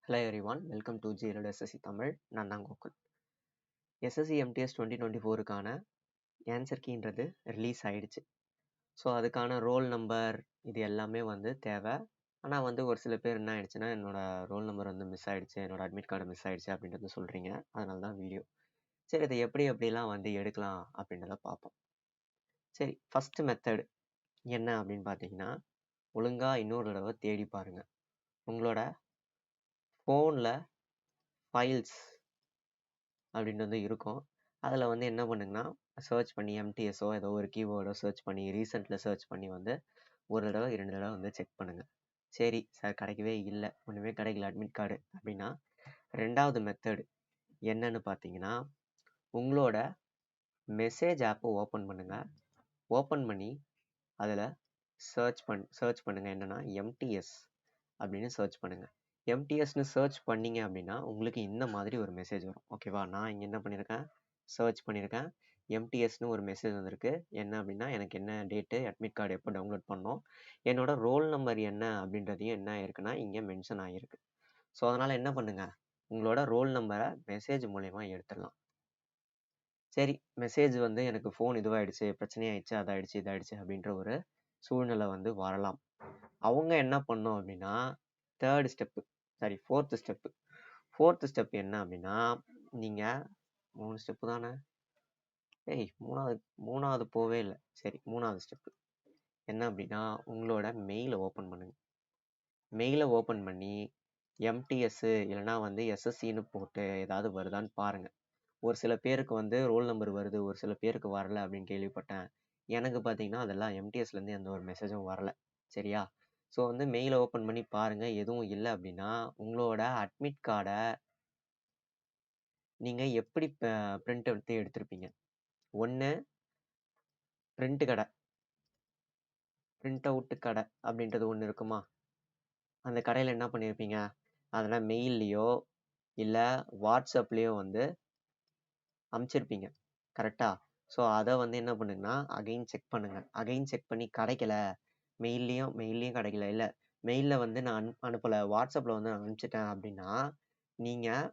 Hello everyone, welcome to G-Road SSC Tamil. நான் தான் Gokul. SSC MTS 2024க்கான ஆன்சர் கீன்றது ரிலீஸ் ஆயிடுச்சு. ஸோ அதுக்கான ரோல் நம்பர் இது எல்லாமே வந்து தேவை. ஆனால் வந்து ஒரு சில பேர் என்ன ஆயிடுச்சுன்னா, என்னோட ரோல் நம்பர் வந்து மிஸ் ஆயிடுச்சு, என்னோட அட்மிட் கார்டு மிஸ் ஆயிடுச்சு அப்படின்றது சொல்கிறீங்க. அதனால தான் வீடியோ. சரி, இதை எப்படிலாம் வந்து எடுக்கலாம் அப்படின்றத பார்ப்போம். சரி, ஃபஸ்ட்டு மெத்தடு என்ன அப்படின்னு பார்த்தீங்கன்னா, ஒழுங்காக இன்னொரு தடவை தேடி பாருங்கள். உங்களோட ஃபோனில் ஃபைல்ஸ் அப்படின்றது இருக்கும். அதில் வந்து என்ன பண்ணுங்கன்னா, சர்ச் பண்ணி எம்டிஎஸோ ஏதோ ஒரு கீவேர்டோ சர்ச் பண்ணி ரீசெண்டில் சர்ச் பண்ணி வந்து ஒரு தடவை 2 தடவை வந்து செக் பண்ணுங்கள். சரி சார், கிடைக்கவே இல்லை, ஒன்றுமே கிடைக்கல அட்மிட் கார்டு அப்படின்னா, ரெண்டாவது மெத்தடு என்னன்னு பார்த்தீங்கன்னா, உங்களோட மெசேஜ் ஆப்பை ஓப்பன் பண்ணுங்கள். ஓப்பன் பண்ணி அதில் சர்ச் பண்ணுங்கள். என்னென்னா எம்டிஎஸ் அப்படின்னு சர்ச் பண்ணுங்கள். எம்டிஎஸ்னு சர்ச் பண்ணீங்க அப்படின்னா உங்களுக்கு இந்த மாதிரி ஒரு மெசேஜ் வரும். ஓகேவா? நான் இங்கே என்ன பண்ணியிருக்கேன், சர்ச் பண்ணியிருக்கேன். எம்டிஎஸ்னு ஒரு மெசேஜ் வந்திருக்கு. என்ன அப்படின்னா, எனக்கு என்ன டேட்டு, அட்மிட் கார்டு எப்போ டவுன்லோட் பண்ணோம், என்னோட ரோல் நம்பர் என்ன அப்படின்றதையும் என்ன ஆயிருக்குன்னா இங்கே மென்ஷன் ஆகிருக்கு. ஸோ அதனால் என்ன பண்ணுங்கள், உங்களோட ரோல் நம்பரை மெசேஜ் மூலயமா எடுத்துடலாம். சரி, மெசேஜ் வந்து எனக்கு ஃபோன் இதுவாகிடுச்சு, பிரச்சனையாயிடுச்சு, அதாயிடுச்சு, இதாயிடுச்சு அப்படின்ற ஒரு சூழ்நிலை வந்து வரலாம். அவங்க என்ன பண்ணோம் அப்படின்னா, ஃபோர்த்து ஸ்டெப் என்ன அப்படின்னா, நீங்கள் 3 ஸ்டெப்பு தானே, மூணாவது போவே இல்லை. சரி, மூணாவது ஸ்டெப்பு என்ன அப்படின்னா, உங்களோட மெயிலை ஓப்பன் பண்ணுங்கள். மெயிலை ஓப்பன் பண்ணி எம்டிஎஸ்ஸு இல்லைனா வந்து எஸ்எஸ்சின்னு போட்டு ஏதாவது வருதான்னு பாருங்கள். ஒரு சில பேருக்கு வந்து ரோல் நம்பர் வருது, ஒரு சில பேருக்கு வரல அப்படின்னு கேள்விப்பட்டேன். எனக்கு பார்த்தீங்கன்னா அதெல்லாம் எம்டிஎஸ்லேருந்து எந்த ஒரு மெசேஜும் வரல. சரியா? ஸோ வந்து மெயிலை ஓப்பன் பண்ணி பாருங்கள். எதுவும் இல்லை அப்படின்னா, உங்களோட அட்மிட் கார்டை நீங்கள் எப்படி பிரிண்ட் எடுத்திருப்பீங்க? ஒன்று பிரிண்ட் அவுட்டு கடை அப்படின்றது ஒன்று இருக்குமா? அந்த கடையில் என்ன பண்ணியிருப்பீங்க, அதெல்லாம் மெயில்லையோ இல்லை வாட்ஸ்அப்லேயோ வந்து அமுச்சிருப்பீங்க. கரெக்டாக? ஸோ அதை வந்து என்ன பண்ணுங்கன்னா, அகைன் செக் பண்ணி கிடைக்கல, மெயில்லையும் கிடைக்கல, இல்லை மெயிலில் வந்து நான் அனுப்பலை, வாட்ஸ்அப்பில் வந்து நான் அனுப்பிச்சிட்டேன் அப்படின்னா, நீங்கள்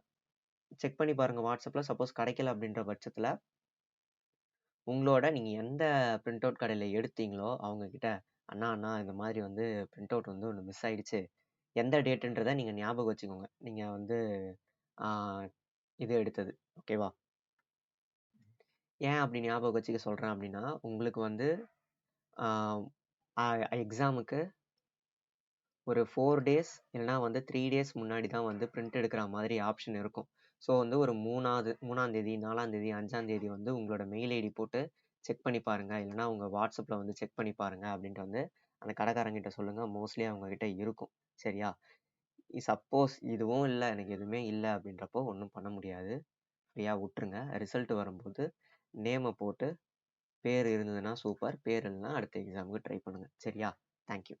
செக் பண்ணி பாருங்கள் வாட்ஸ்அப்பில். சப்போஸ் கிடைக்கல அப்படின்ற பட்சத்தில் உங்களோட நீங்கள் எந்த பிரிண்ட் அவுட் கடையில் எடுத்தீங்களோ அவங்கக்கிட்ட, அண்ணா இந்த மாதிரி வந்து பிரிண்ட் அவுட் வந்து ஒன்று மிஸ் ஆகிடுச்சு, எந்த டேட்டுன்றதை நீங்கள் ஞாபகம் வச்சுக்கோங்க, நீங்கள் வந்து இது எடுத்தது. ஓகேவா? ஏன் அப்படி ஞாபகம் வச்சுக்க சொல்கிறேன் அப்படின்னா, உங்களுக்கு வந்து எக்ஸாமுக்கு ஒரு 4 டேஸ் இல்லைனா வந்து 3 டேஸ் முன்னாடி தான் வந்து பிரிண்ட் எடுக்கிற மாதிரி ஆப்ஷன் இருக்கும். ஸோ வந்து ஒரு 3ஆந்தேதி 4ஆந்தேதி 5ஆந்தேதி வந்து உங்களோட மெயில் ஐடி போட்டு செக் பண்ணி பாருங்கள், இல்லைனா உங்கள் வாட்ஸ்அப்பில் வந்து செக் பண்ணி பாருங்கள் அப்படின்ட்டு வந்து அந்த கடைக்காரங்கிட்ட சொல்லுங்கள். மோஸ்ட்லி அவங்கக்கிட்ட இருக்கும். சரியா? சப்போஸ் இதுவும் இல்லை, எனக்கு எதுவுமே இல்லை அப்படின்றப்போ ஒன்றும் பண்ண முடியாது. ஃப்ரீயாக விட்டுருங்க. ரிசல்ட் வரும்போது நேமை போட்டு பேர் இருந்ததுன்னா சூப்பர், பேர் இல்லைன்னா அடுத்த எக்ஸாமுக்கு ட்ரை பண்ணுங்கள். சரியா? தேங்க்யூ.